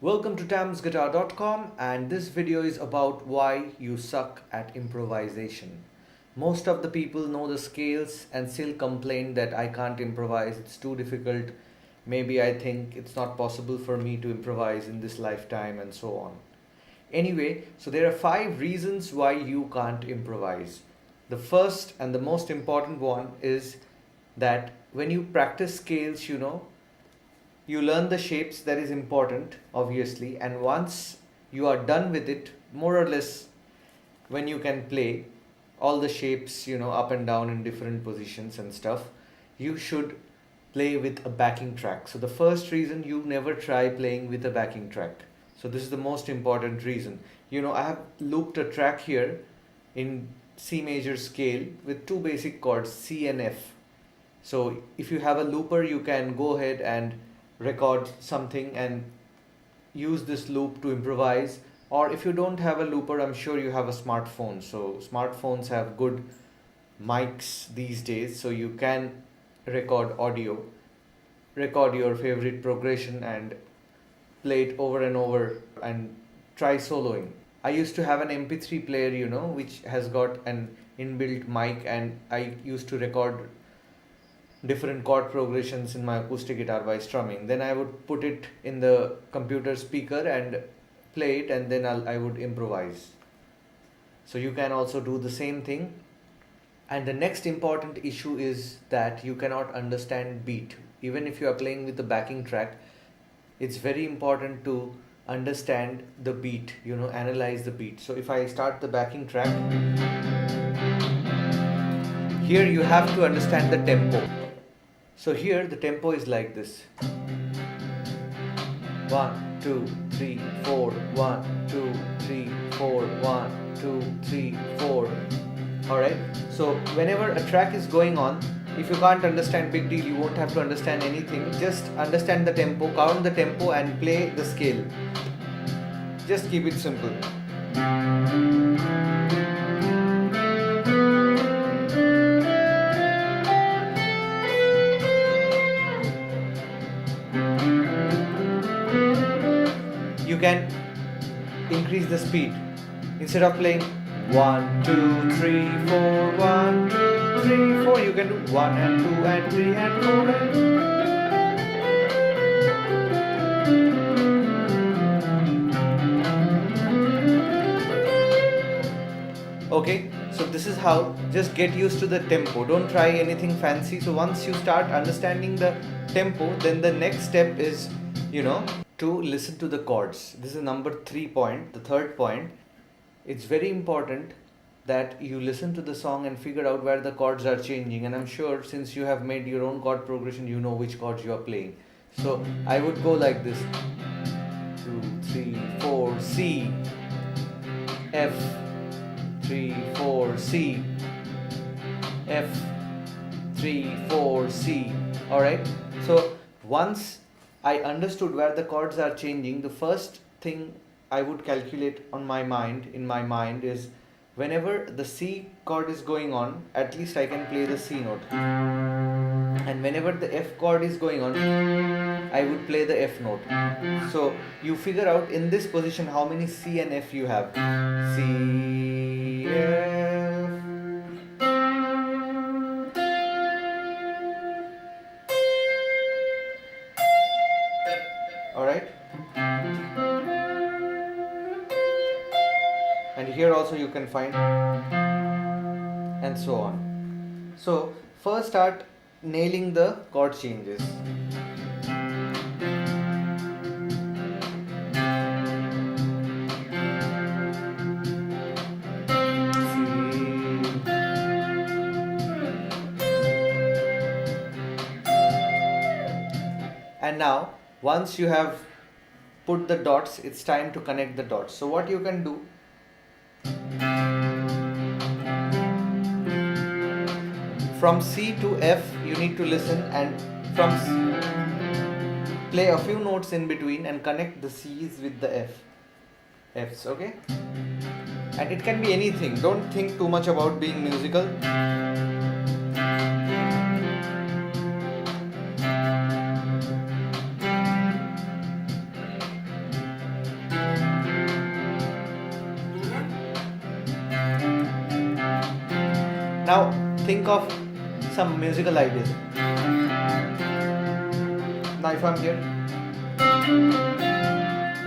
Welcome to Tamsguitar.com, and this video is about why you suck at improvisation. Most of the people know the scales and still complain that I can't improvise, it's too difficult. Maybe I think it's not possible for me to improvise in this lifetime, and so on. Anyway, so there are 5 reasons why you can't improvise. The first and the most important one is that when you practice scales, you learn the shapes. That is important, obviously, and once you are done with it, more or less, when you can play all the shapes, up and down in different positions and stuff, you should play with a backing track. So the first reason, you never try playing with a backing track. So this is the most important reason. I have looped a track here in C major scale with two basic chords, C and F. So if you have a looper, you can go ahead and record something and use this loop to improvise. Or if you don't have a looper, I'm sure you have a smartphone. So smartphones have good mics these days, so you can record audio, record your favorite progression and play it over and over and try soloing. I used to have an MP3 player, which has got an inbuilt mic, and I used to record different chord progressions in my acoustic guitar by strumming. Then I would put it in the computer speaker and play it, and then I would improvise. So you can also do the same thing. And the next important issue is that you cannot understand beat. Even if you are playing with the backing track, it's very important to understand the beat, analyze the beat. So if I start the backing track, here you have to understand the tempo. So here the tempo is like this. 1, 2, 3, 4, 1, 2, 3, 4, 1, 2, 3, 4. Alright? So whenever a track is going on, if you can't understand, big deal, you won't have to understand anything. Just understand the tempo, count the tempo and play the scale. Just keep it simple. You can increase the speed. Instead of playing 1, 2, 3, 4, 1, 2, 3, 4, you can do 1 and 2 and 3 and 4 and... Okay, so this is how. Just get used to the tempo. Don't try anything fancy. So once you start understanding the tempo, then the next step is, to listen to the chords. This is number 3 point. The third point, it's very important that you listen to the song and figure out where the chords are changing. And I'm sure since you have made your own chord progression, you know which chords you are playing. So I would go like this: 2, 3, 4, C, F, 3, 4, C, F, 3, 4, C. Alright? So once I understood where the chords are changing, the first thing I would calculate in my mind is, whenever the C chord is going on, at least I can play the C note. And whenever the F chord is going on, I would play the F note. So you figure out in this position how many C and F you have. C, F. Alright? And here also you can find, and so on. So first start nailing the chord changes. And now, once you have put the dots, it's time to connect the dots. So what you can do, from C to F, you need to listen, and from play a few notes in between and connect the C's with the F's, okay? And it can be anything. Don't think too much about being musical. Now think of some musical ideas. Now if I'm here,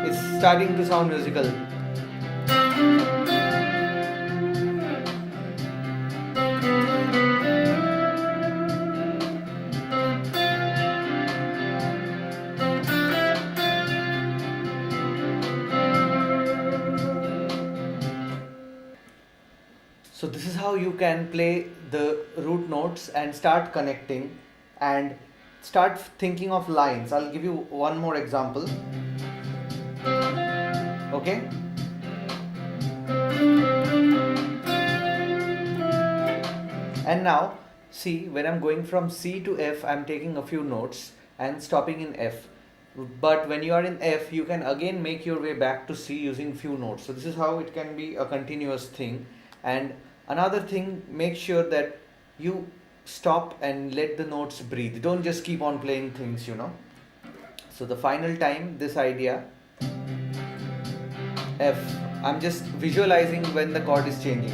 it's starting to sound musical. So this is how you can play the root notes and start connecting and start thinking of lines. I'll give you one more example. Okay? And now see, when I'm going from C to F, I'm taking a few notes and stopping in F. But when you are in F, you can again make your way back to C using few notes. So this is how it can be a continuous thing. And another thing, make sure that you stop and let the notes breathe. Don't just keep on playing things, So the final time, this idea, F, I'm just visualizing when the chord is changing.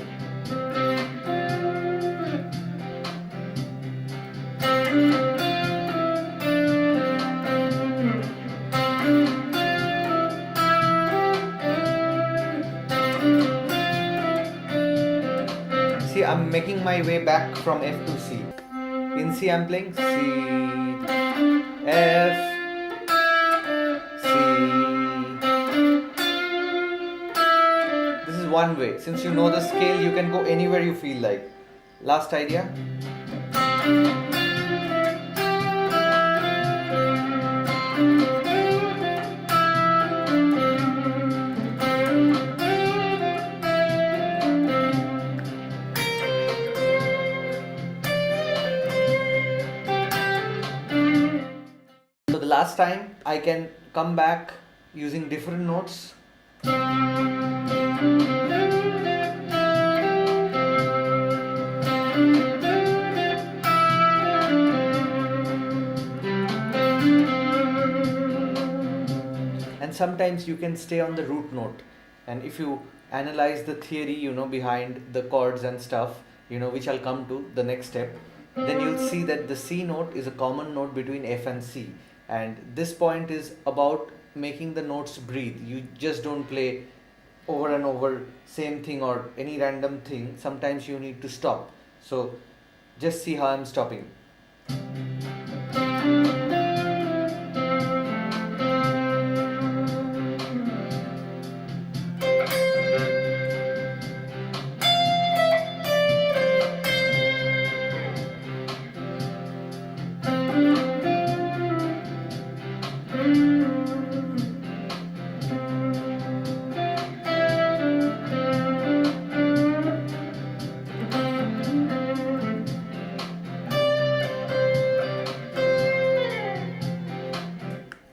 See, I'm making my way back from F to C. In C, I'm playing C, F, C. This is one way. Since you know the scale, you can go anywhere you feel like. Last idea. So the last time I can come back using different notes. And sometimes you can stay on the root note. And if you analyze the theory, behind the chords and stuff, which I'll come to the next step, then you'll see that the C note is a common note between F and C. And this point is about making the notes breathe. You just don't play over and over same thing or any random thing. Sometimes you need to stop. So just see how I'm stopping.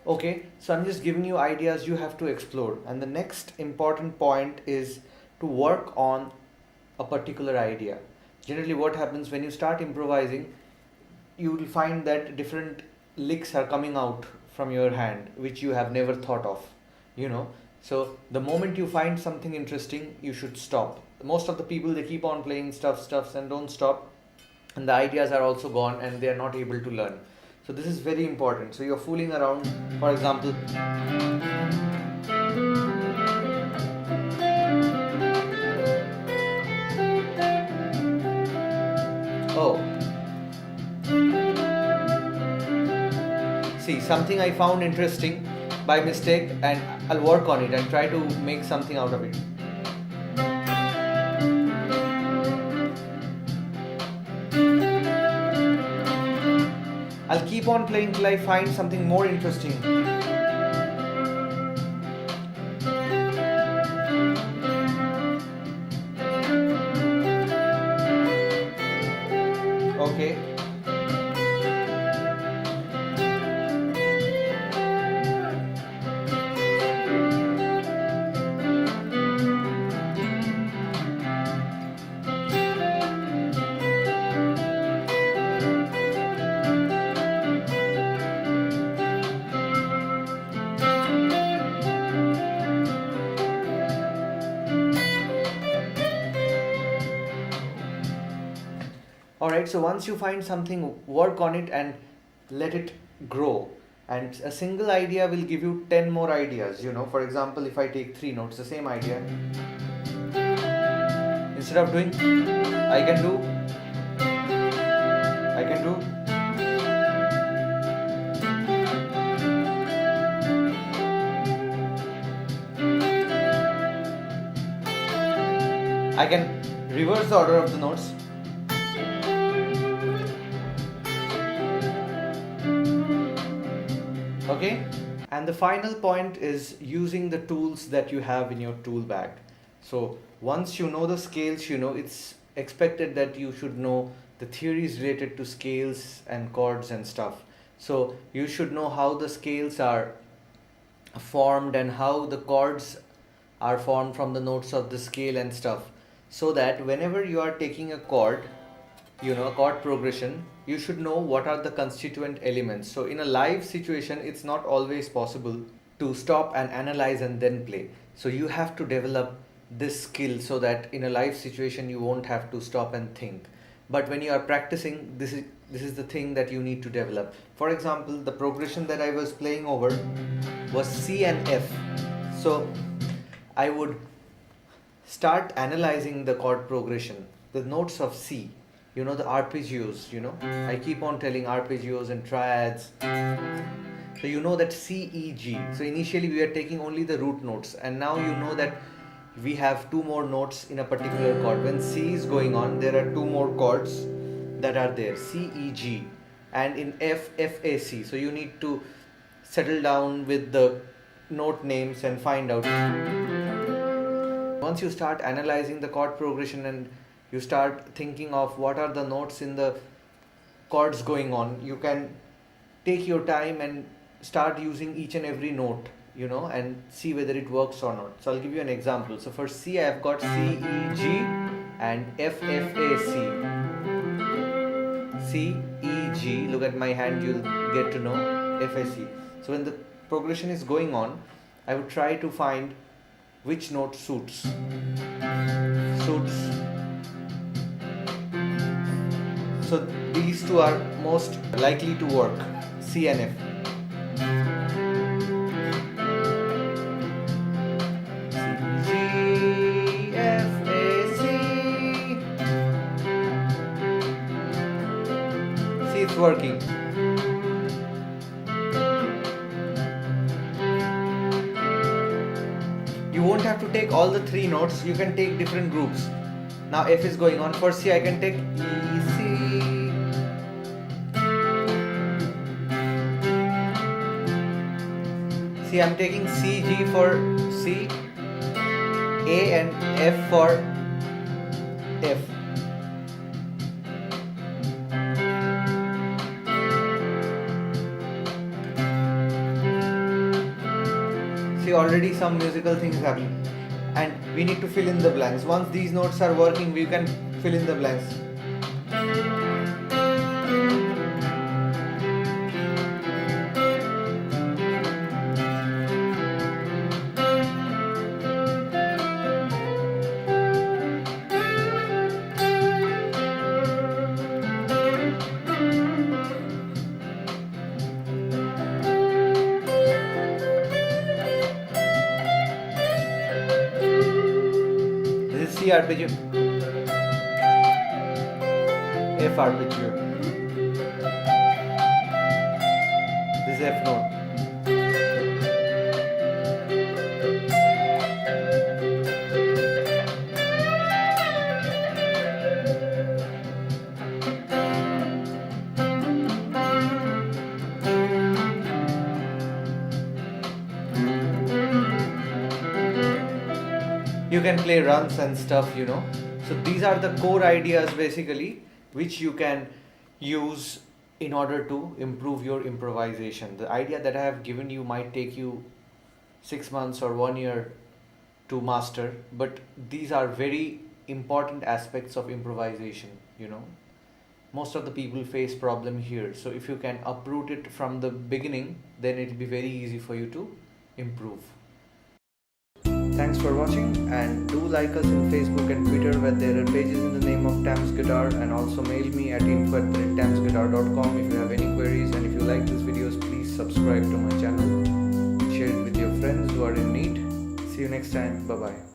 Okay, so I'm just giving you ideas you have to explore. And the next important point is to work on a particular idea. Generally, what happens when you start improvising, you will find that different licks are coming out from your hand, which you have never thought of, So the moment you find something interesting, you should stop. Most of the people, they keep on playing stuffs and don't stop. And the ideas are also gone and they are not able to learn. So this is very important. So you're fooling around, for example. Oh. See, something I found interesting by mistake and I'll work on it and try to make something out of it. I'll keep on playing till I find something more interesting. Okay. Alright, so once you find something, work on it and let it grow. And a single idea will give you 10 more ideas. For example, if I take three notes, the same idea, instead of doing, I can do, I can do, I can reverse the order of the notes. Okay? And the final point is using the tools that you have in your tool bag. So once you know the scales, it's expected that you should know the theories related to scales and chords and stuff. So you should know how the scales are formed and how the chords are formed from the notes of the scale and stuff, so that whenever you are taking a chord, a chord progression, you should know what are the constituent elements. So in a live situation, it's not always possible to stop and analyze and then play. So you have to develop this skill so that in a live situation you won't have to stop and think. But when you are practicing, this is the thing that you need to develop. For example, the progression that I was playing over was C and F. So I would start analyzing the chord progression, the notes of C, the arpeggios, I keep on telling arpeggios and triads. So you know that C, E, G. So initially we are taking only the root notes, and now you know that we have two more notes in a particular chord. When C is going on, there are two more chords that are there, C, E, G, and in F, F, A, C. So you need to settle down with the note names and find out. Once you start analyzing the chord progression and you start thinking of what are the notes in the chords going on, you can take your time and start using each and every note, and see whether it works or not. So I'll give you an example. So for C, I have got C, E, G and F, F, A, C. C, E, G. Look at my hand, you'll get to know F, A, C. So when the progression is going on, I would try to find which note suits. So these two are most likely to work, C and F. G, F, A, C. See, it's working. You won't have to take all the three notes, you can take different groups. Now F is going on. For C, I can take E, C. See, I'm taking C, G for C, A and F for F. See, already some musical things happening. And we need to fill in the blanks. Once these notes are working, we can fill in the blanks. C arpeggio, F arpeggio, this is F note. You can play runs and stuff, So these are the core ideas basically which you can use in order to improve your improvisation. The idea that I have given you might take you 6 months or 1 year to master, but these are very important aspects of improvisation, Most of the people face problem here. So if you can uproot it from the beginning, then it will be very easy for you to improve. Thanks for watching, and do like us in Facebook and Twitter where there are pages in the name of Tamsguitar, and also mail me at info@tamsguitar.com if you have any queries. And if you like these videos, please subscribe to my channel, share it with your friends who are in need. See you next time. Bye bye.